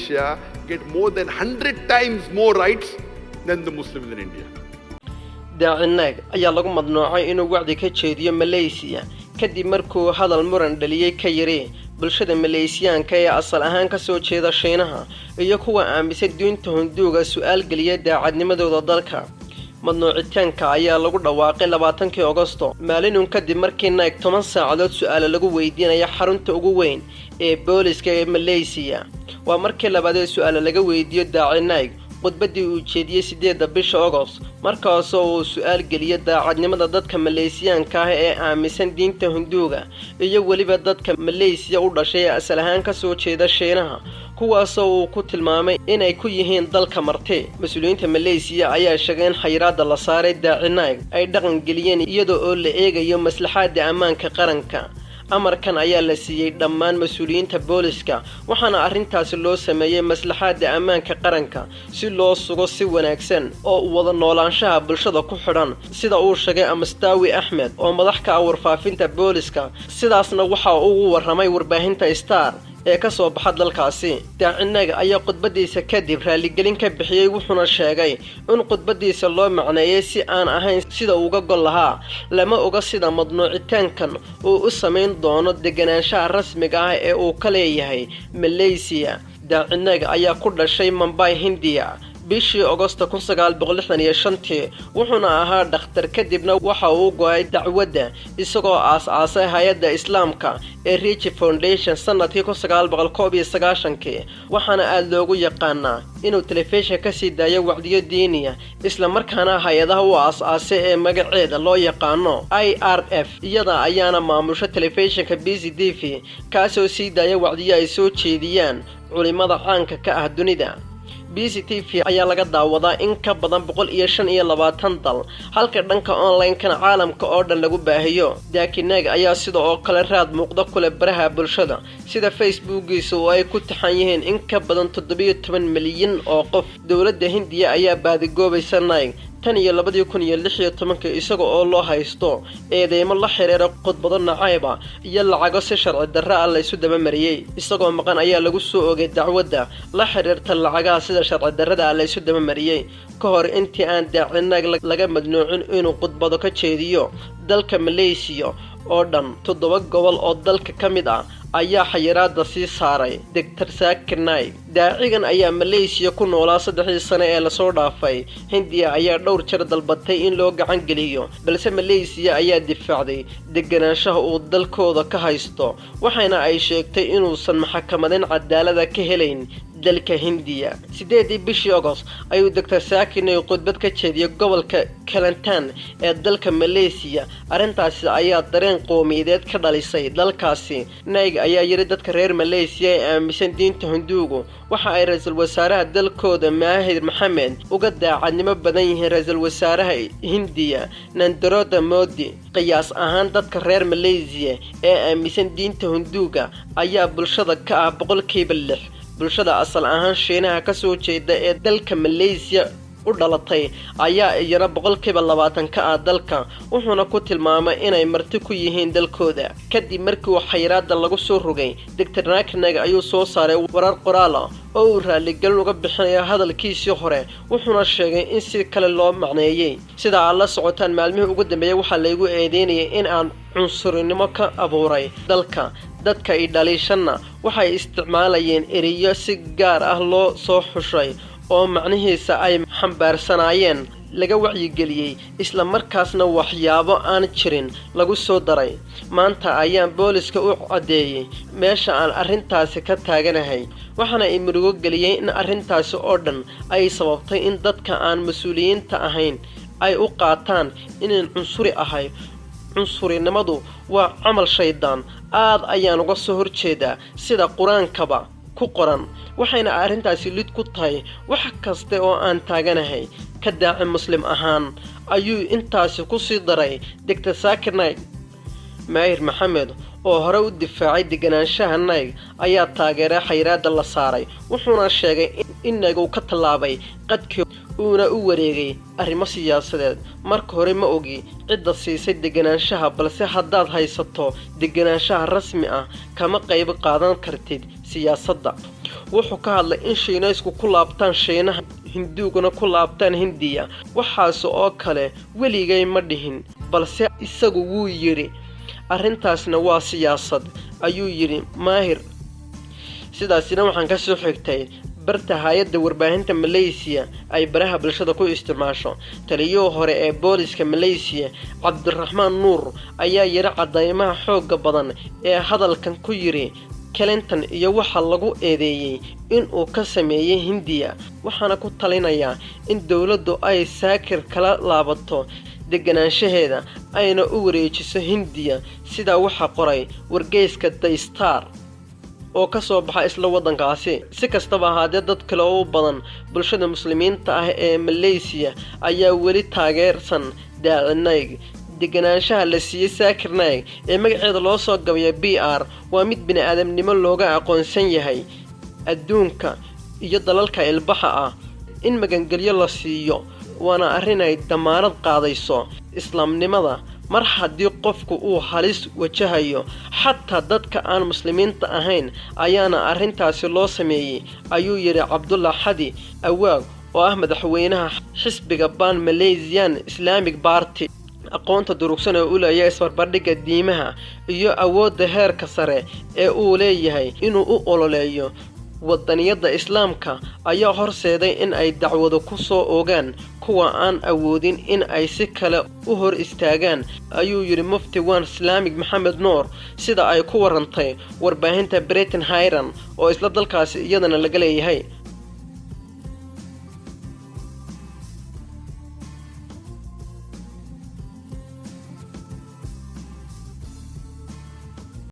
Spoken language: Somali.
Malaysia get more than 100 times more rights than the Muslims in India. daaci naag ayaa lagu madnuucay inuu wacdi ka jeediyo Malaysia kadib markuu hadal muran dhaliyay ka yiri bulshada Malaysiyaanka ee asal ahaan ka soo jeeda Shiinaha iyo kuwa aaminsan diinta Hinduuga su'aal galiya daacadnimadooda dalka. madnuucitaanka ayaa lagu dhawaaqay 20 Agoosto maalin kadib markii naag 10 saacadood su'aal lagu weydiinay xarunta ugu weyn ee booliska ee Malaysia. waa markii labaad ee su'aal laga weydiiyo daaci naag khudbadii uu jeediyay 8 bisha Agost markaas oo uu su'aal geliyay daacadnimada dadka Malaysiyaanka ah ee aaminsan diinta Hinduuga iyo waliba dadka Malaysia u dhashay asal ahaan ka soo jeeda Shiinaha kuwaas oo ku tilmaamay inay ku yihiin dalka marti. mas'uuliyiinta Malaysia ayaa sheegay in xayiraadda la saaray daaci naag ay dhaqan geliyeen iyadoo oo la eegayo maslaxadda ammaanka qaranka. amarkan ayaa la siiyay dhammaan mas'uuliyiinta booliska waxaana arrintaasi loo sameeyay maslaxadda ammaanka qaranka si loo sugo si wanaagsan oo wada noolaanshaha bulshada ku xidhan sida uu sheegay Amastawi Ahmed oo madax ka ah warfaafinta booliska. sidaasna waxa uu waramay warbaahinta Star ee ka soo baxay dalkaasi. daaci naag ayaa khudbadiisa kadib raaligelin ka bixiyay wuxuuna sheegay in khudbadiisa loo macneeyay si aan ahayn sida uu uga gol lahaa lama oga sida madnuucitaankan uu u sameyn doono deganaanshaha rasmiga ah ee uu ka leeyahay Malaysia. daaci naag ayaa ku dhashay Mumbai, Hindiya bishii Agoosto 1965 wuxuuna ahaa dhakhtar kadibna waxa uu go'ay dacwadda isagoo aasaasay hay'adda Islaamka ee Rich Foundation sanadkii 1991 waxaana aad loogu yaqaanaa inuu telefishin ka sii daayo wacdiyo diiniya isla markaana hay'adaha uu aasaasay ee magaceeda loo yaqaano IRF iyada ayaana maamusha telefishinka BCTV kaasoo sii daaya wacdiyo ay soo jeediyaan culimada caanka ka ah dunida. BCTV ayaa laga daawadaa in ka badan 125 dal halka dhanka online-kana caalamka oo dhan lagu baahiyo. daaci naag ayaa sidoo kale raad muuqda ku leh baraha bulshada sida Facebook-giisa oo ay ku taxan yihiin in ka badan 17 milyan oo qof. dawladda Hindiya ayaa baadigoobaysa naag tan iyo 2016 isaga oo loo haysto eedeymo la xiriira khudbado nacayba iyo lacago si sharci darro ah la isu daba mariyay. isagoo maqan ayaa lagu soo oogay dacwadda la xiriirta lacagaha sida sharci darrada la isu daba mariyay ka hor intii aan daaci naag laga madnuucin inuu khudbado ka jeediyo dalka Malaysia oo dhan 7 gobol oo dalka ka mid ah ayaa xayiraadda sii saaray. Dr. Zakir Naik daacigan ayaa Malaysia ku noolaa 3 sano ee la soo dhaafay. Hindiya ayaa dhowr jeer dalbatay in loo gacan geliyo balse Malaysia ayaa difaacday deganaanshaha uu dalkooda ka haysto waxayna ay sheegtay inuusan maxkamadeyn cadaalad ka helayn dalka Hindiya. 8 bishii Agost ayuu Dr. Zakir Naik khudbad ka jeediyay gobolka Kelantan ee dalka Malaysia. arrintaasi ayaa dareen qowmiyadeed ka dhalisay dalkaasi. Naik ayaa yiri dadka reer Malaysia ee aaminsan diinta Hinduuga waxa ay ra'iisul wasaaraha dalkooda Mahathir Mohamad uga daacadnimo badan yihiin ra'iisul wasaaraha Hindiya Narendra Modi. qiyaas ahaan dadka reer Malaysia ee aaminsan diinta Hinduuga ayaa bulshada ka ah 6%. bulshada asal ahaan Shiinaha ka soo jeeda ee dalka Malaysia u dhalatay ayaa iyana 20% ka ah dalka wuxuuna ku tilmaamay inay marti ku yihiin dalkooda. kadib markii xayiraadda lagu soo rogay Dr. Zakir Naik ayuu soo saaray warar qoraal ah oo uu raaligelin uga bixinaya hadalkiisii hore wuxuuna sheegay in si kale loo macneeyay. sida aad la socotaan maalmihii ugu dambeeyay waxaa lagu eedeynayay in aan cunsurinimo ka abuuray dalka. dadka ay dhaliishana waxay isticmaalayeen eriyo si gaar ah loo soo xushay oo macnihiisa ay xambaarsanaayeen laga wacyigeliyay isla markaasna waxyaabo aan jirin lagu soo daray. maanta ayaan booliska u cadeeyay meesha aan arrintaasi ka taaganahay waxaana ay murugo geliyay in arrintaasi oo dhan ay sababtay in dadka aan mas'uuliyiinta ahayn ay u qaataan inaan cunsuri ahay. cunsurinimadu waa camal shaydaan aad ayaan uga soo horjeedaa sida quraankaba ku qoran waxayna arrintaasi lid ku tahay wax kasta oo aan taaganahay ka daaci muslim ahaan ayuu intaasi ku sii daray Dr. Zakir Naik. Mahathir Mohamad oo hore u difaacay deganaanshaha Naik ayaa taageeray xayiraadda la saaray wuxuuna sheegay in Naik uu ka talaabay qadkii uuna u wareegay arrimo siyaasadeed. marka hore ma ogi cidda siisay deganaanshaha balse haddaad haysato deganaanshaha rasmi ah kama qayb qaadan kartid siyaasadda. wuxuu ka hadlay in Shiinaysku ku laabtaan Shiinaha Hinduuguna ku laabtaan Hindiya waxaas oo kale weligay ma dhihin balse isagu wuu yiri arrintaasna waa siyaasad ayuu yiri Maahir sidaasina waxaan ka soo xigtay barta hay'adda warbaahinta Malaysia ay baraha bulshada ku isticmaasho taliyo hore ee booliska Malaysia Cabdiraxmaan Nuur ayaa yiri cadaymaha xoog badan ee hadalkan ku yiri Clinton iyo waxa lagu eedeeyay in uu ka sameeyay Hindiya waxaana ku talinayaa in dawladdu ay saakir kala laabato deganaanshaheeda ayna u wareejiso Hindiya sida waxa qoray wargeyska The Star oo ka soo baxa isla wadankaasi si kastaba ahaadee dad kale oo badan bulshada muslimiinta ah ee Malaysia ayaa weli taageersan Naik deganaanshaha la siiyay Saakir Naik ee magaceeda loo soo gaabiyay BR waa mid bini'aadamnimo looga aqoonsan yahay adduunka iyo dalalka ilbaxa ah in magangelyo la siiyo waana arrin ay damaanad qaadayso islaamnimada mar haddii qofku uu halis wajahayo xataa dadka aan muslimiinta ahayn ayaana arrintaasi loo sameeyay ayuu yiri Cabdullah Hadi Awaag oo ah madaxweynaha xisbiga Pan Malaysian Islamic Party aqoonta durugsan ee uu leeyahay isbarbardhigga diimaha iyo awoodda heerka sare ee uu leeyahay inuu u ololeeyo wadaniyada islaamka ayaa horseeday in ay dacwado ku soo oogaan kuwa aan awoodin in ay si kale u hor istaagaan ayuu yiri Mufti Wan Islamic Maxamed Noor sida ay ku warantay warbaahinta Britain Hiran oo isla dalkaasi iyadana laga leeyahay